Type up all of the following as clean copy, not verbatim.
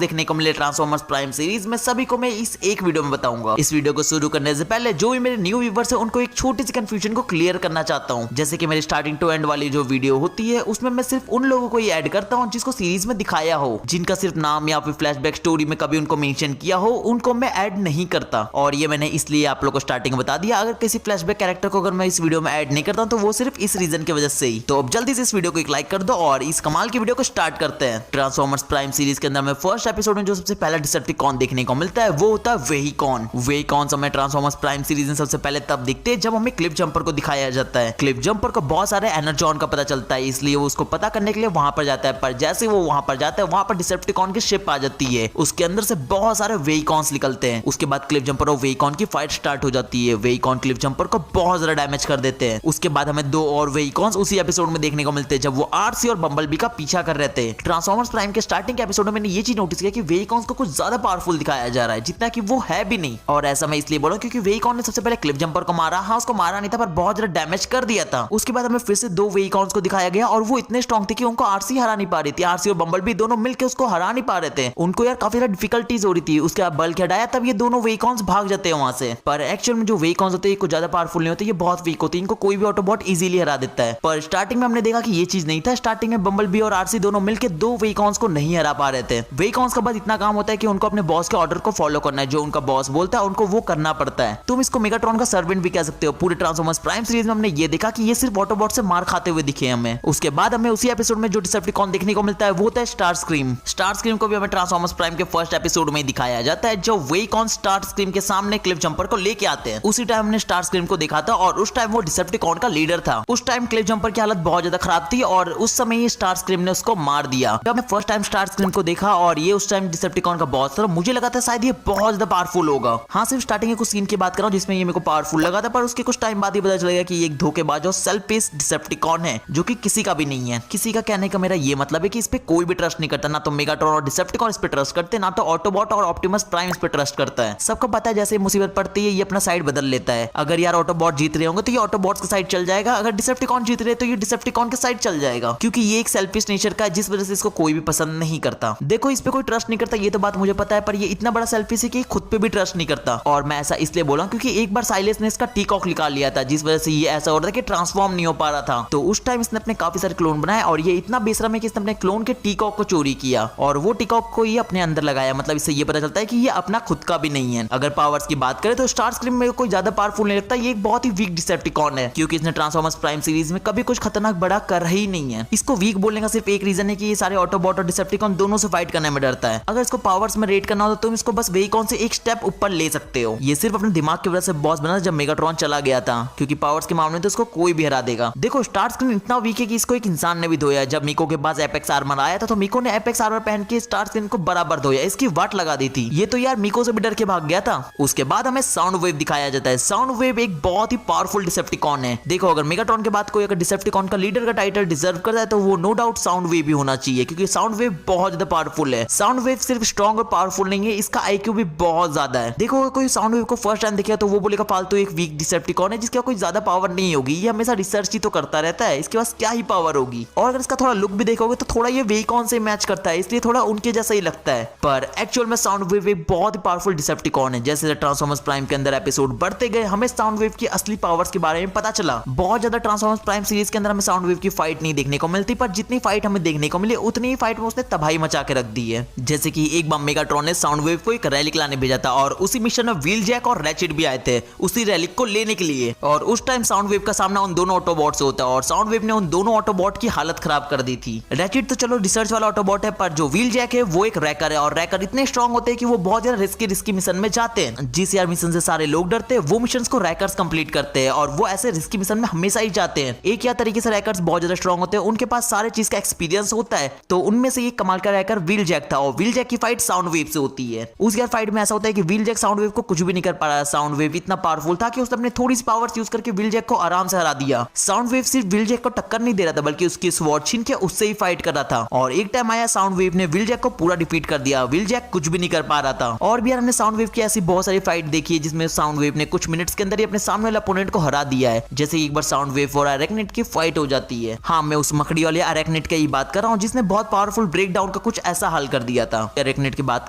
देखने को मिले ट्रांसफॉर्मर्स प्राइम सीरीज में, सभी को मैं इस एक वीडियो में बताऊंगा। इस वीडियो को शुरू करने से पहले जो भी मेरे न्यू व्यूअर्स है उनको एक छोटी सी कंफ्यूजन को क्लियर करना चाहता हूं। जैसे कि मेरी स्टार्टिंग टू एंड वाली जो वीडियो होती है उसमें मैं सिर्फ उन लोगों को ही ऐड करता हूं जिसको सीरीज में दिखाया हो, जिनका सिर्फ नाम या फिर फ्लैशबैक स्टोरी में कभी उनको मेंशन किया हो, उनको मैं ऐड नहीं करता। और ये मैंने इसलिए आप लोगों को स्टार्टिंग में बता दिया। अगर किसी फ्लैशबैक कैरेक्टर को अगर मैं इस वीडियो में ऐड नहीं करता तो वो सिर्फ इस रीजन की वजह से ही। तो अब जल्दी से इस वीडियो को एक लाइक कर दो और इस कमाल की वीडियो को स्टार्ट करते हैं। ट्रांसफॉर्मर्स प्राइम सीरीज के अंदर में फर्स्ट एपिसोड में जो सबसे पहला डिसेप्टिकॉन देखने को मिलता है वो होता है वेहिकॉन। वेहिकॉन हमें ट्रांसफॉर्मर्स प्राइम सीरीज में सबसे पहले तब दिखते हैं जब हमें क्लिफ जंपर को दिखाया जाता है। क्लिफ जंपर को बहुत सारे एनर्जॉन का पता चलता है, इसलिए वो उसको पता करने के लिए वहां पर जाता है। पर जैसे वो वहां पर जाता है वहां पर डिसेप्टिकॉन की शिप आ जाती है, उसके अंदर से बहुत सारे वेहिकॉन्स निकलते हैं। उसके बाद क्लिफ जंपर और वेहिकॉन की फाइट स्टार्ट हो जाती है। वेहिकॉन क्लिफ जंपर को बहुत ज्यादा डैमेज कर देते हैं। उसके बाद हमें दो और वेहिकॉन्स उसी एपिसोड में देखने को मिलते हैं जब वो आरसी और बम्बलबी का पीछा कर रहे थे। ट्रांसफॉर्मर्स प्राइम के स्टार्टिंग के एपिसोड में मैंने ये चीज नोटिस किया कि वेहिकॉन्स को कुछ ज्यादा पावरफुल दिखाया जा रहा है, जितना कि वो है भी नहीं। और ऐसा मैं इसलिए बोला क्योंकि वेहिकॉन ने सबसे पहले क्लिफ जंपर को मारा। हाँ, उसको मारा नहीं था पर बहुत ज्यादा डैमेज कर दिया था। उसके बाद हमें फिर से दो वेहिकॉन्स को दिखाया गया और वो इतने स्ट्रॉन्ग थे कि उनको आरसी हरा नहीं पा रही थी। आरसी और बम्बलबी दोनों मिलकर उसको हरा नहीं पा रहे थे। उनको यार काफी ज्यादा डिफिकल्टीज हो रही थी। उसके बाद बल्क हटाया तब ये दोनों वेहिकॉन्स भाग जाते हैं वहां से। पर एक्चुअल में जो वेहिकॉन्स होते हैं कुछ ज्यादा पावरफुल नहीं होते, ये बहुत वीक होते हैं। इनको कोई भी ऑटोबॉट इजीली हरा देता है। पर स्टार्टिंग में हमने देखा कि ये चीज नहीं था। स्टार्टिंग में बम्बलबी और आरसी दोनों मिलकर दो वेहिकॉन्स को नहीं हरा पा रहे थे। वेहिकॉन्स का बस इतना काम होता है कि उनको अपने बॉस के ऑर्डर को फॉलो करना है। जो उनका बॉस बोलता है उनको वो करना पड़ता है। तुम इसको मेगाट्रॉन का सर्वेंट भी कह सकते हो। पूरे ट्रांसफॉर्मर्स प्राइम सीरीज में हमने ये देखा कि ये सिर्फ ऑटोबॉट से मार खाते हुए दिखे हमें। उसके बाद हमें उसी एपिसोड में जो डिसेप्टिकॉन देखने को मिलता है वो होता है स्टारस्क्रीम। स्टारस्क्रीम को भी हमें ट्रांसफॉर्मर्स प्राइम के फर्स्ट एपिसोड में दिखाया जाता है। जो वेहिकॉन स्टारस्क्रीम के सामने क्लिफ जंपर को लेके आते हैं, उसी टाइम हमने स्टारस्क्रीम को देखा था और उस टाइम वो डिसेप्टिकॉन का लीडर था। उस टाइम क्लिफ जंपर की हालत बहुत ज्यादा खराब थी और उस समय ही स्टारस्क्रीम ने उसको मार दिया। जब मैं फर्स्ट टाइम स्टारस्क्रीम को देखा और ये उस टाइम डिसेप्टिकॉन का बॉस था, मुझे लगा था शायद ये बहुत ज्यादा पावरफुल होगा। हाँ, सिर्फ स्टार्टिंग के कुछ सीन की बात कर रहा हूं जिसमें ये मेरे को पावरफुल लगा था, पर उसके कुछ टाइम बाद ही पता चलेगा कि ये एक धोखेबाज और सेल्फिश डिसेप्टिकॉन है जो कि किसी का भी नहीं है। किसी का कहने का मेरा ये मतलब है कि इस पे कोई भी ट्रस्ट नहीं करता। ना तो मेगाट्रॉन और डिसेप्टिकॉन इस पे ट्रस्ट करते, ना तो ऑटोबॉट और ऑप्टिमस प्राइम इस पे ट्रस्ट करता है। सबको पता है जैसे मुसीबत पड़ती है ये अपना साइड बदल लेता है। अगर यार ऑटोबॉट जीत रहे होंगे तो ये ऑटोबॉट्स की साइड चल जाएगा, अगर डिसेप्टिकॉन जीत रहे तो ये डिसेप्टिकॉन की साइड चल जाएगा, क्योंकि ये एक सेल्फिश नेचर का है जिस वजह से इसको कोई भी पसंद नहीं करता। देखो, इस पे कोई ट्रस्ट नहीं करता ये तो बात मुझे पता है, पर ये इतना बड़ा सेल्फिश है कि खुद पे भी ट्रस्ट नहीं करता। और मैं ऐसा इसलिए बोला क्योंकि एक बार साइलेंस ने इसका टीकॉक निकाल लिया था, जिस वजह से ये ऐसा हो रहा था कि ट्रांसफॉर्म नहीं हो पा रहा था। तो उस टाइम इसने अपने काफी सारे क्लोन बनाए और ये इतना बेशरम है कि इसने अपने क्लोन के टीकॉक को चोरी किया और वो टीकॉक को ये अपने अंदर लगाया। मतलब इससे ये पता चलता है कि ये अपना खुद का भी नहीं है। अगर पावर्स की बात करें तो स्टारस्क्रीम में कोई ज्यादा पावरफुल नहीं लगता। ये एक बहुत ही वीक डिसेप्टिकॉन है क्योंकि इसने ट्रांसफॉर्मर्स प्राइम सीरीज में कभी कुछ खतरनाक बड़ा कर ही नहीं है। इसको वीक बोलने का सिर्फ एक रीजन है कि ये सारे ऑटोबॉट और डिसेप्टिकॉन दोनों से फाइट करने में डरता है। अगर इसको पावर्स में रेट करना हो तो तुम इसको बस वेहिकॉन से एक स्टेप ऊपर ले सकते हो। ये सिर्फ अपने दिमाग की वजह से बॉस बना जब मेगाट्रॉन चला गया था, क्योंकि पावर्स के मामले में तो इसको कोई भी हरा देगा। देखो, स्टारस्क्रीम इतना वीक है कि इसको एक इंसान ने भी धोया। जब मीको के पास एपेक्स आर्मर आया था तो मीको ने एपेक्स आर्मर पहन के स्टारस्क्रीम को बराबर धोया, इसकी वाट लगा दी थी। ये तो यार मीको से भी डर के भाग गया था। उसके बाद हमें साउंड वेव दिखाया जाता है। साउंड वेव एक बहुत ही पावरफुल डिसेप्टिकॉन है। देखो, अगर मेगाट्रॉन के बाद कोई अगर डिसेप्टिकॉन का लीडर का टाइटल डिजर्व करता है तो वो नो डाउट साउंड वेव भी होना चाहिए, क्योंकि साउंड वेव बहुत ज्यादा पावरफुल है। साउंड वेव सिर्फ स्ट्रॉन्ग और पावरफुल नहीं है, इसका आईक्यू भी बहुत ज्यादा है। देखो, कोई साउंड वेव को फर्स्ट टाइम देखेगा तो वो बोलेगा फालतू एक वीक डिसेप्टिकॉन है जिसका कोई ज्यादा पावर नहीं होगी, ये हमेशा रिसर्च ही तो करता रहता है, इसके पास क्या ही पावर होगी। और अगर इसका थोड़ा लुक भी देखोगे तो थोड़ा ये वेहिकॉन से मैच करता है, इसलिए थोड़ा उनके जैसा ही लगता है। पर एक्चुअल में साउंड वेव एक बहुत ही पावरफुल डिसेप्टिकॉन है। जैसे ट्रांसफॉर्मर्स प्राइम के अंदर एपिसोड बढ़ते गए हमें साउंड वेव की असली पावर्स के बारे में पता चला। बहुत ज्यादा ट्रांसफॉर्मर्स प्राइम सीरीज के अंदर हमें साउंड वेव की फाइट नहीं देखने को मिलती, पर जितनी फाइट हमें देखने को मिली उतनी ही फाइट में उसने तबाही मचा के रख दी है। जैसे कि एक बार मेगाट्रॉन ने साउंड वेव को एक रैलिक लाने भेजा था और उसी मिशन में व्हील जैक और रैचेट भी आए थे उसी रैलिक को लेने के लिए। और उस टाइम साउंड वेव का सामना उन दोनों ऑटोबॉट से होता है और साउंड वेव ने उन दोनों ऑटोबॉट की हालत खराब कर दी थी। रैचेट तो चलो रिसर्च वाला ऑटोबॉट है, पर जो व्हील जैक है वो एक रैकर है और रैकर इतने स्ट्रॉन्ग होते हैं कि वो बहुत ज्यादा रिस्की मिशन में जाते हैं। जिस यार मिशन से सारे लोग डरते हैं वो मिशन को रैकर्स कंप्लीट करते हैं और वो ऐसे रिस्की मिशन में हमेशा ही जाते हैं। एक या तरीके से रैकर्स बहुत ज्यादा स्ट्रॉन्ग होते हैं, उनके पास सारे चीज का एक्सपीरियंस होता है। तो उनमें से एक कमाल का रैकर व्हील जैक था और व्हील जैक की फाइट साउंड वेव से होती है। उस यार फाइट में ऐसा होता है कि व्हील जैक साउंड वेव को कुछ भी नहीं कर पा रहा। साउंड वेव इतना पावरफुल था कि उसने अपने थोड़ी सी पावर्स यूज करके व्हील जैक को आराम से हरा दिया। साउंड वेव सिर्फ व्हील जैक को टक्कर नहीं दे रहा था बल्कि उसकी स्वॉर्ड छीन के उससे ही फाइट कर रहा था। और एक टाइम आया साउंड वेव ने व्हील जैक को पूरा डिफीट कर दिया। व्हील जैक कुछ भी नहीं कर पा रहा था। और भी यार हमने साउंड वेव की ऐसी बहुत सारी फाइट देखी है जिसमें साउंड वेव ने कुछ मिनट्स के अंदर ही अपने सामने वाले अपोनेंट को हरा दिया है। जैसे एक बार साउंड वेव और अरेक्निड की फाइट हो जाती है। हाँ, मैं उस मकड़ी वाले अरेक्निड की बात कर रहा हूँ जिसने बहुत पावरफुल ब्रेक डाउन का कुछ ऐसा हल कर दिया था। अरेक्नेड की बात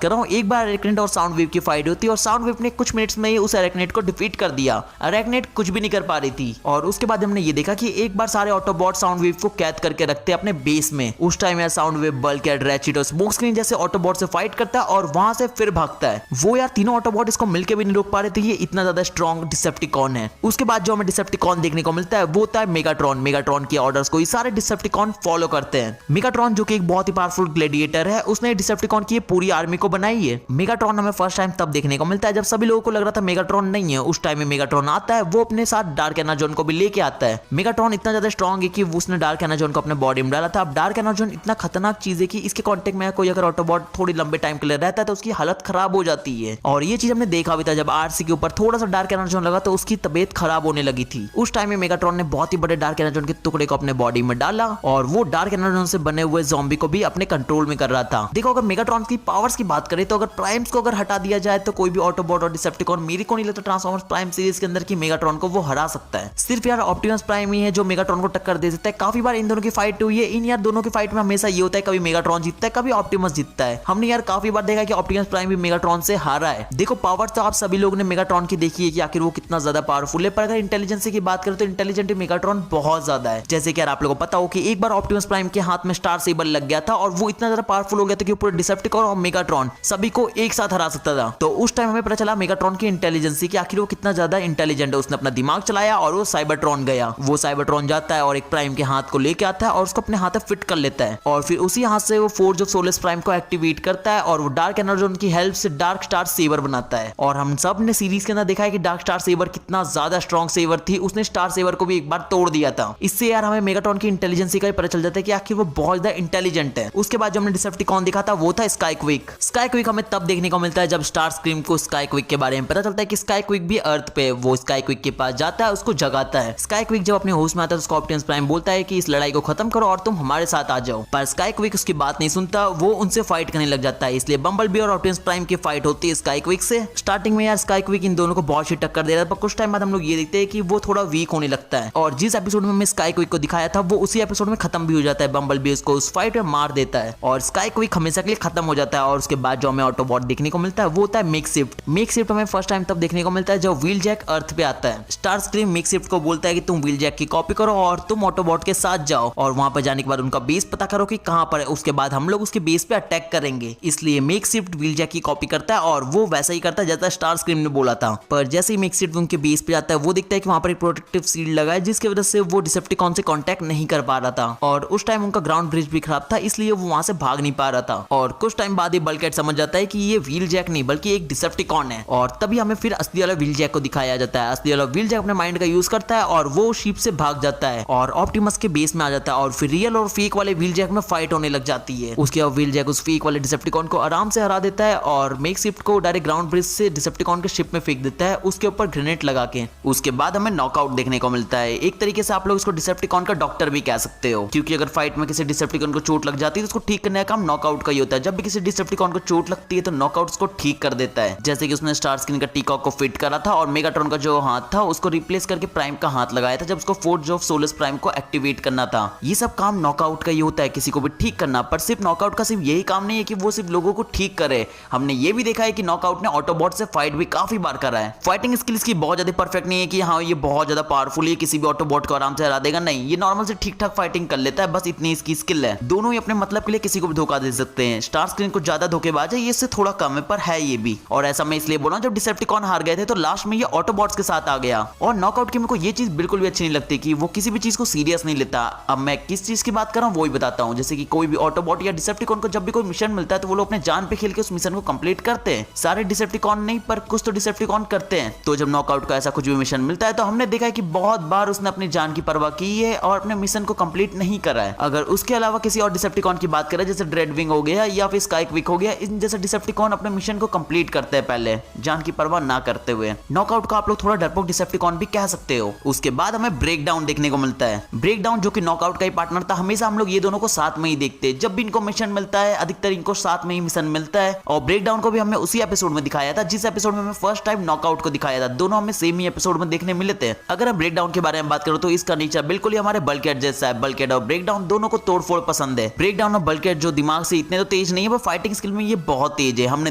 कर रहा हूँ। एक बार अरेक्नेड और साउंड वेव की फाइट होती है और साउंड वेव ने कुछ मिनट्स में ही उस अरेक्नेड को डिफीट कर दिया। अरेक्नेड कुछ भी नहीं कर पा रही थी और उसके बाद हमने ये देखा कि एक बार सारे ऑटोबॉट साउंड वेव को कैद करके रखते हैं अपने बेस में। उस टाइम यार साउंड वेव, बल्कहेड, रैचिड और स्मोक स्क्रीन जैसे ऑटोबॉट से फाइट करता है और वहां से फिर भागता है। वो यार तीनों ऑटोबॉट इसको मिलकर भी नहीं रोक पा रहे थे, ये इतना ज्यादा स्ट्रॉन्ग डिसेप्टिकॉन है। उसके बाद जो हमें डिसेप्टिकॉन देखने को मिलता है वो होता है मेगाट्रॉन। मेगाट्रॉन के ऑर्डर्स को ये सारे डिसेप्टिकॉन फॉलो करते हैं। मेगाट्रॉन जो कि एक बहुत ही पावरफुल ग्लैडिएटर है, उसने डिसेप्टिकॉन की पूरी आर्मी को बनाई है। मेगाट्रॉन हमें फर्स्ट टाइम तब देखने को मिलता है जब सभी लोगों को लग रहा था मेगाट्रॉन नहीं है। उस टाइम में मेगाट्रॉन आता है, वो अपने साथ डार्क एनर्जॉन को भी लेके आता है। मेगाट्रॉन इतना ज्यादा स्ट्रॉन्ग है कि उसने डार्क एनर्जॉन को अपने बॉडी में डाला था। अब डार्क एनर्जॉन इतना खतरनाक चीज है कि इसके कांटेक्ट में कोई अगर ऑटोबॉट थोड़ी लंबे टाइम के लिए रहता है तो उसकी हालत खराब हो जाती है। और ये चीज हमने देखा भी था, जब आरसी के ऊपर थोड़ा सा डार्क एनर्जॉन लगा तो उसकी तबीयत खराब होने लगी थी। उस टाइम में मेगाट्रॉन ने बहुत ही बड़े डार्क एनर्जॉन के टुकड़े को अपने बॉडी में डाला और वो डार्क एनर्जॉन से बने हुए ज़ॉम्बी को भी अपने कंट्रोल में कर रहा था। देखो, अगर मेगाट्रॉन की पावर्स की बात करें तो अगर प्राइम्स को अगर हटा दिया जाए तो कोई भी ऑटोबॉट और डिसेप्टिकॉन, मेरे को नहीं लगता ट्रांसफॉर्मर्स प्राइम सीरीज के अंदर की मेगाट्रॉन को वो हरा सकता है। सिर्फ यार ऑप्टिमस प्राइम ही है जो मेगाट्रॉन को टक्कर दे सकता है। काफी बार इन दोनों की फाइट हुई है। इन यार दोनों की फाइट में हमेशा ये होता है कभी मेगाट्रॉन जीतता है, कभी ऑप्टिमस जीतता है। हमने यार काफी बार देखा कि ऑप्टिमस प्राइम भी मेगाट्रॉन से हारा है। देखो, पावर तो आप सभी लोगों ने मेगाट्रॉन की देखी है कि आखिर वो कितना ज्यादा पावरफुल है, पर अगर इंटेलिजेंस की बात करें तो इंटेलिजेंट मेगाट्रॉन बहुत ज्यादा है। जैसे कि यार आप लोगों को पता हो कि एक बार ऑप्टिमस प्राइम के हाथ में स्टार सेबर लग गया था और वो इतना ज्यादा पावरफुल हो गया था कि पूरे डिसेप्टिकॉन और मेगाट्रॉन सभी को एक साथ हरा सकता था। तो उस टाइम हमें पता चला मेगाट्रॉन की इंटेलिजेंस कि आखिर वो कितना ज्यादा इंटेलिजेंट है। उसने अपना दिमाग चलाया और वो साइबरट्रॉन गया। वो साइबरट्रॉन जाता है और एक प्राइम के हाथ को लेके आता है और उसको अपने हाथ में फिट कर लेता है और फिर उसी हाथ से वो फोर्ज ऑफ सोलस प्राइम को एक्टिवेट करता है और वो डार्क एनर्जॉन की हेल्प से डार्क स्टार सेवर बनाता है। और हम सब ने सीरीज के अंदर देखा है कि डार्क स्टार सेवर कितना ज्यादा स्ट्रॉन्ग सेवर थी। उसने स्टार सेवर को भी एक बार तोड़ दिया था। इससे यार हमें मेगाट्रॉन की इंटेलिजेंस का भी पता चल जाता है कि आखिर वो बहुत ज्यादा इंटेलिजेंट है। उसके बाद जो हमने डिसेप्टिकॉन देखा था वो था स्काईक्विक। स्काईक्विक हमें तब देखने को मिलता है जब स्टार स्क्रीम को स्काईक्विक के बारे में पता चलता है कि स्काईक्विक भी अर्थ पे है। वो स्काईक्विक के पास जाता है, उसको जगाता है। स्काईक्विक जब अपने होश में आता है तो उसको ऑप्टिमस प्राइम बोलता है कि इस लड़ाई को खत्म करो और तुम हमारे साथ आ जाओ, पर स्काईक्विक उसकी बात नहीं सुनता। वो उनसे फाइट करने लग जाता है। इसलिए बम्बलबी और ऑप्टिमस प्राइम की फाइट होती है स्काईक्विक से। स्टार्टिंग में यार स्काईक्विक इन दोनों को बहुत ही टक्कर दे रहा था, पर कुछ टाइम बाद हम लोग ये देखते हैं कि वो थोड़ा वीक होने लगता है और जिस एपिसोड में हमें स्काईक्विक को दिखाया था वो उसी एपिसोड में खत्म भी हो जाता है। बम्बलबी उसको उस फाइट में मार देता है और स्काईक्विक हमेशा के लिए खत्म हो जाता है। और उसके बाद जो हमें ऑटोबॉट देखने को मिलता है वो होता है मेकशिफ्ट। मेकशिफ्ट हमें फर्स्ट टाइम तब देखने को मिलता है जब व्हील जैक अर्थ पे आता है। स्टार स्क्रीम मेकशिफ्ट को बोलता है कि तुम व्हील जैक की कॉपी करो और तुम ऑटोबॉट के साथ जाओ और वहां पर जाने के बाद उनका बेस पता करो कि कहां पर है। उसके बाद हम लोग उसके बेस पे अटैक करेंगे। इसलिए मेकशिफ्ट व्हील जैक की कॉपी करता है और वो वैसा ही करता है जैसा स्टार स्क्रीम ने बोला था। पर जैसे ही मेकशिफ्ट उनके बेस पे जाता है वो देखता है कि वहां पर एक प्रोटेक्टिव शील्ड लगा है जिसकी वजह से वो डिसेप्टिकॉन से कांटेक्ट नहीं कर पा रहा था और उस टाइम उनका ग्राउंड ब्रिज भी खराब था, इसलिए वो वहां से भाग नहीं पा रहा था। और कुछ टाइम बाद ही बल्कहेड समझ जाता है कि ये व्हील जैक नहीं बल्कि एक डिसेप्टिकॉन है और तभी हमें फिर असली वाला व्हील जैक को दिखाया जाता है। असली वाला व्हील जैक अपने माइंड का यूज करता है और वो शिप से भाग जाता है और ऑप्टिमस के बेस में आ जाता है और फिर रियल और फेक वाले व्हील जैक में फाइट होने लग जाती है। उसके बाद व्हील जैक उस फेक वाले डिसेप्टिकॉन को आराम से हरा देता है और मेकशिफ्ट को डायरेक्ट ग्राउंड ब्रिज से डिसेप्टिकॉन के शिप में फेंक देता है, उसके ऊपर ग्रेनेड लगा के। उसके बाद हमें नॉकआउट देखने को मिलता है। एक तरीके से आप लोग इसको डिसेप्टिकॉन का डॉक्टर भी कह सकते हो, क्योंकि अगर फाइट में किसी डिसेप्टिकॉन को चोट लग जाती है तो उसको ठीक करने का काम नॉकआउट का ही होता है। जब भी किसी डिसेप्टिकॉन को चोट लगती है तो नॉकआउट उसको ठीक कर देता है। जैसे कि उसने स्टार स्क्रीन का टीकॉक को फिट करा था और मेगाट्रॉन का जो हाथ था उसको रिप्लेस करके प्राइम का हाथ लगाया था जब उसको फोर्ज ऑफ सोलस प्राइम को एक्टिवेट करना था। ये सब काम नॉकआउट का ही होता है, किसी को भी ठीक करना। पर सिर्फ नॉकआउट का सिर्फ यही काम नहीं है कि वो सिर्फ लोगों को ठीक करे। हमने ये भी देखा है कि नॉकआउट ने ऑटोबॉट से फाइट भी काफी बार करा है। फाइटिंग स्किल्स की बहुत ज्यादा परफेक्ट नहीं है कि हाँ ये बहुत ज्यादा पावरफुल है, किसी भी ऑटोबॉट को आराम से हरा देगा। नहीं, ये नॉर्मल से ठीक ठाक फाइटिंग कर लेता है, बस इतनी इसकी स्किल है। दोनों ही अपने मतलब के लिए किसी को भी धोखा दे सकते हैं। स्टार स्क्रीन को ज्यादा धोखेबाज है, ये इससे थोड़ा कम है, पर है ये भी। और ऐसा मैं इसलिए बोला जब डिसेप्टिकॉन हार गए थे तो लास्ट में ये ऑटोबॉट्स के साथ आ गया। और नॉकआउट की मेरे को ये चीज बिल्कुल भी अच्छी नहीं लगती कि वो किसी भी चीज को सीरियस नहीं लेता। अब मैं किस चीज की बात कर रहा हूँ वो ही बताता हूँ। जैसे कि कोई भी ऑटोबॉट या डिसेप्टिकॉन को जब भी कोई मिशन मिलता है तो वो लोग अपने जान पे खेल के उस मिशन को कंप्लीट करते हैं। सारे डिसेप्टिकॉन नहीं, पर कुछ तो डिसेप्टिकॉन करते हैं। तो जब नॉकआउट का ऐसा कुछ भी मिशन मिलता है तो हमने देखा है कि बहुत बार उसने अपनी जान की परवाह की है और अपने मिशन को कंप्लीट नहीं करा है। अगर उसके अलावा किसी और डिसेप्टिकॉन की बात करें जैसे ड्रेडविंग हो गया या फिर स्काईक्विक हो गया, इन जैसे डिसेप्टिकॉन अपने मिशन को कंप्लीट करते हैं पहले जान की परवाह ना करते हुए। नॉकआउट का आप लोग थोड़ा डरपोक डिसेप्टिकॉन भी कह सकते हो। उसके बाद हमें ब्रेकडाउन देखने को मिलता है। ब्रेकडाउन जो कि नॉकआउट का ही पार्टनर था, हमेशा हम लोग ये दोनों को साथ में ही देखते हैं। जब भी इनको मिशन मिलता है अधिकतर इनको साथ में ही मिशन मिलता है। और ब्रेकडाउन को भी हमने उसी एपिसोड में दिखाया था जिस एपिसोड में हमें फर्स्ट टाइम नॉकआउट को दिखाया था। दोनों हमें सेम ही एपिसोड में देखने मिले थे। अगर हम ब्रेकडाउन के बारे में बात करो तो इसका नेचर बिल्कुल ही हमारे बल्कहेड जैसा है। बल्कहेड और ब्रेकडाउन दोनों को तोड़फोड़ पसंद है। ब्रेकडाउन और बल्कहेड जो दिमाग से इतने तो तेज नहीं है, वो फाइटिंग स्किल में ये बहुत तेज है। हमने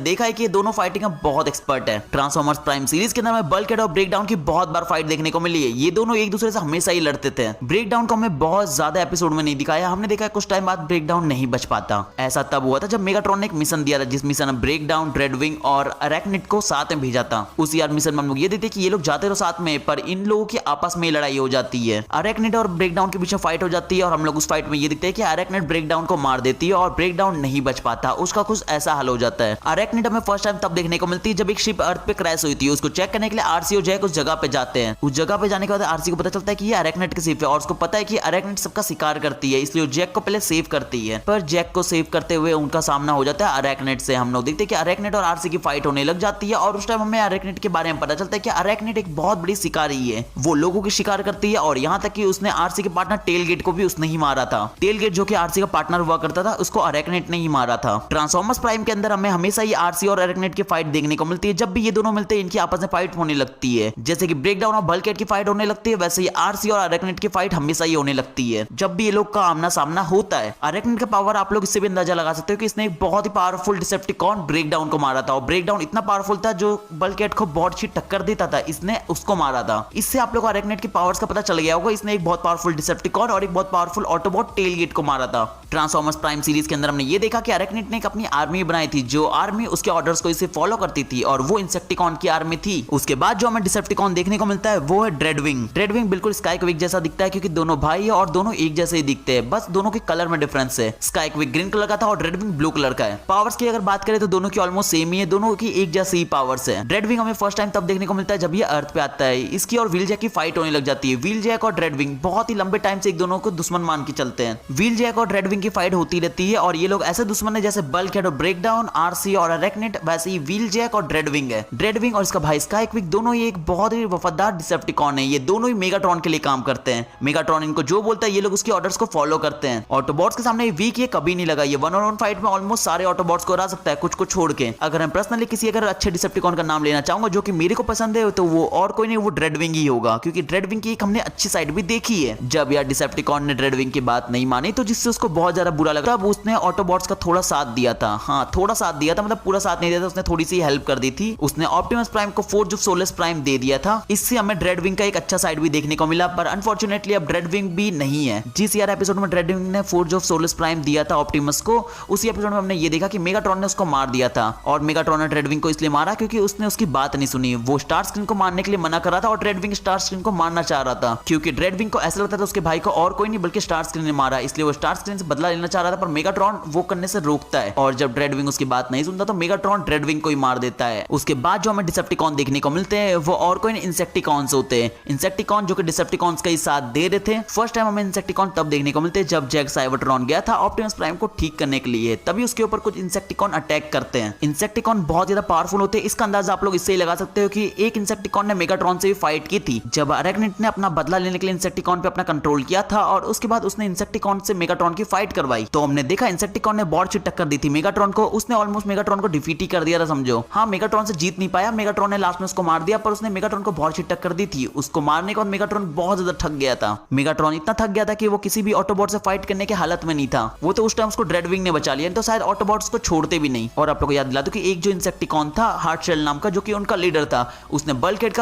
देखा है कि ये दोनों फाइटिंग में बहुत एक्सपर्ट है। ट्रांसफॉर्मर्स प्राइम सीरीज के अंदर हमें बल्कहेड और ब्रेकडाउन की बहुत बार फाइट देखने को मिली है। ये दोनों एक दूसरे से हमेशा ही लड़ते थे। ब्रेकडाउन को हमें बहुत ज्यादा एपिसोड में नहीं दिखाया। हमने देखा कुछ टाइम बाद ब्रेकडाउन नहीं बच पाता। ऐसा तब हुआ था जब मेगाट्रॉन ने एक मिशन दिया था, जिस मिशन में ब्रेकडाउन, ड्रेडविंग और अरैक्निड को साथ में भेजा था। उस यार मिशन में हम लोग ये देखते कि ये लोग जाते तो साथ में, पर इन लोगों की आपस में लड़ाई हो जाती है। अरैक्निड और ब्रेकडाउन के बीच में फाइट हो जाती है और हम लोग उस फाइट में ये देखते हैं कि अरैक्निड ब्रेकडाउन को मार देती है और ब्रेकडाउन नहीं बच पाता। उसका कुछ ऐसा हल हो जाता है। अरैक्निड हमें फर्स्ट टाइम तब देखने को मिलती है जब एक शिप अर्थ पे क्रैश हुई थी। उसको चेक करने के लिए आरसी और जैक उस जगह पे जाते हैं। उस जगह पे जाने के बाद आरसी को पता चलता है कि ये अरैक्निड की शिप है और उसको पता है कि अरैक्निड सबका शिकार करती है, इसलिए जैक को पहले सेव करती है। पर जैक को सेव करते हुए उनका सामना हो जाता है अरैक्निड से। हम लोग देखते हैं कि अरैक्निड और आरसी की फाइट होने लग जाती है और उस टाइम हमें अरैक्निड के बारे में पता चलता है कि अरैक्निड एक बहुत बड़ी शिकारी है। वो लोगों की शिकार करती है और यहाँ तक कि उसने आरसी के पार्टनर टेलगेट को भी उसने ही मारा था। टेलगेट जो कि आरसी का पार्टनर हुआ करता था, उसको अरैक्निड ने ही मारा था। ट्रांसफॉर्मर्स प्राइम के अंदर हमें हमेशा ही आरसी और अरैक्निड की फाइट देखने को मिलती है। जब भी ये दोनों मिलते हैं इनकी आपस में फाइट होने लगती है। जैसे कि ब्रेकडाउन और बल्कहेड की फाइट होने लगती है, वैसे ही आरसी और अरैक्निड की फाइट हमेशा ही होने लगती है जब भी ये लोग का आमना सामना होता है। अरैक्निड का पावर आप लोग इससे भी अंदाजा लगा सकते हो कि इसने एक बहुत ही पावरफुल डिसेप्टिकॉन ब्रेकडाउन को मारा था और ब्रेकडाउन इतना पावरफुल था जो बल्कहेड को बहुत अच्छी टक्कर देता था, इसने उसको मारा था। इससे आप लोग को अरैक्निड की पावर्स का पता चल गया होगा। इसने एक बहुत पावरफुल डिसेप्टिकॉन और एक बहुत पावरफुल ऑटोबॉट टेलगेट को मारा था। ट्रांसफॉर्मर्स प्राइम सीरीज के अंदर हमने ये देखा कि अरैक्निड ने एक अपनी आर्मी बनाई थी, जो आर्मी उसके ऑर्डर्स को इसे फॉलो करती थी और वो इंसेक्टिकॉन की आर्मी थी। उसके बाद जो हमें डिसेप्टिकॉन देखने को मिलता है वो है ड्रेडविंग। ड्रेडविंग बिल्कुल स्काईक्विक जैसा दिखता है क्योंकि दोनों भाई है और दोनों एक जैसे ही दिखते हैं, बस दोनों के कलर में डिफरेंस है। स्काईक्विक ग्रीन कलर का था और ड्रेडविंग ब्लू कलर का है। पावर्स की अगर बात करें तो दोनों की ऑलमोस्ट सेम ही है, दोनों की एक जैसी ही पावर्स है। ड्रेडविंग हमें फर्स्ट टाइम तब देखने को मिलता है जब ये अर्थ पे आता है। इसकी और व्हीलजैक की फाइट होने लग जाती है। व्हीलजैक और ड्रेडविंग बहुत ही लंबे टाइम से एक दोनों को दुश्मन मान के चलते हैं। व्हीलजैक और ड्रेडविंग की फाइट होती रहती है और ये लोग ऐसे दुश्मन है जैसे बल्कहेड और ब्रेकडाउन, आरसी और अरैक्निड, वैसे ही व्हीलजैक और ड्रेडविंग है। ड्रेडविंग और इसका भाई स्काईक्विक दोनों ही एक बहुत ही वफादार डिसेप्टिकॉन है। ये दोनों ही मेगाट्रॉन के लिए काम करते हैं। मेगाट्रॉन इनको जो बोलता है ये लोग उसके ऑर्डर्स को फॉलो करते हैं। ऑटोबॉट्स के सामने वीक ये कभी नहीं लगा। ये वन ऑन वन फाइट में ऑलमोस्ट सारे ऑटोबॉट्स को हरा सकता है, कुछ को छोड़ के। अगर हम पर्सनली किसी अगर अच्छे डिसेप्टिकॉन का नाम लेना चाहूंगा जो कि मेरे को पसंद है, तो वो और कोई नहीं, वो ड्रेडविंग ही होगा, क्योंकि ड्रेडविंग की एक हमने अच्छी साइड भी देखी है। जब यार डिसेप्टिकॉन ने ड्रेडविंग की बात नहीं मानी तो जिससे उसको बहुत ज्यादा बुरा लगा, तब उसने ऑटोबॉट्स का थोड़ा साथ दिया था। हाँ, थोड़ा साथ दिया था, मतलब पूरा साथ नहीं दिया था, उसने थोड़ी सी हेल्प कर दी थी। उसने ऑप्टिमस प्राइम को फोर्ज ऑफ सोलस प्राइम दे दिया था। इससे हमें ड्रेडविंग का एक अच्छा साइड भी देखने को मिला, पर अनफॉर्चुनेटली अब ड्रेडविंग भी नहीं है। जिस यार एपिसोड में ड्रेडविंग ने फोर्ज ऑफ सोलस प्राइम दिया था ऑप्टिमस को, उसी एपिसोड में हमने ये देखा कि मेगाट्रॉन ने उसको मार दिया था। और मेगाट्रॉन ने ड्रेडविंग को इसलिए मारा क्योंकि उसने उसकी बात नहीं सुनी। वो स्टार स्क्रीन को मारने के लिए मना कर रहा था और ड्रेडविंग स्टार स्क्रीन को मारना चाह रहा था, क्योंकि ड्रेडविंग को ऐसा लगता था उसके भाई को और कोई नहीं बल्कि स्टार स्क्रीन ने मारा, इसलिए वो स्टार स्क्रीन से बदला लेना चाह रहा था। पर मेगाट्रॉन वो करने से रोकता है और जब ड्रेडविंग उसकी बात नहीं सुनता तो मेगाट्रॉन ड्रेडविंग को ही मार देता है। उसके बाद जो हमें डिसेप्टिकॉन देखने को मिलते हैं वो और कोई नहीं, इंसेक्टिकॉन्स होते हैं। इंसेक्टिकॉन जो कि डिसेप्टिकॉन्स का ही साथ दे रहे थे। फर्स्ट टाइम हमें इंसेक्टिकॉन तब देखने को मिलते हैं जब जैक साइबरट्रॉन गया था ऑप्टिमस प्राइम को ठीक करने के लिए, तभी उसके ऊपर कुछ इंसेक्टिकॉन अटैक करते हैं। इंसेक्टिकॉन बहुत ज्यादा पावरफुल होते हैं। इसका अंदाजा आप लोग इससे ही लगा सकते हो कि एक इंसेक्टिकॉन ने मेगाट्रॉन से भी फाइट की थी जब अरैक्निड ने अपना बदला लेने के लिए इंसेक्टिकॉन पे अपना कंट्रोल किया था और उसके बाद उसने इंसेक्टिकॉन से मेगाट्रॉन की फाइट करवाई। तो हमने देखा इंसेक्टिकॉन ने बहुत अच्छी टक्कर दी थी मेगाट्रॉन को। उसने ऑलमोस्ट मेगाट्रॉन को डिफीट ही कर दिया था समझो। हाँ, मेगाट्रॉन से जीत नहीं पाया, मेगाट्रॉन ने लास्ट में उसको मार दिया, पर उसने मेगाट्रॉन को बहुत अच्छी टक्कर दी थी। उसको मारने के बाद मेगाट्रॉन बहुत ज्यादा थक गया था। मेगाट्रॉन इतना थक गया था कि वो किसी भी ऑटोबॉट से फाइट करने की हालत में नहीं था। वो तो उस टाइम उसको ड्रेडविंग ने बचा लिया, तो शायद ऑटोबॉट्स को छोड़ते भी नहीं। और आप लोग को याद दिला दो कि एक जो इंसेक्टिकॉन था हार्ट शेल नाम का, जो कि उनका लीडर था, उसने बल्कहेड का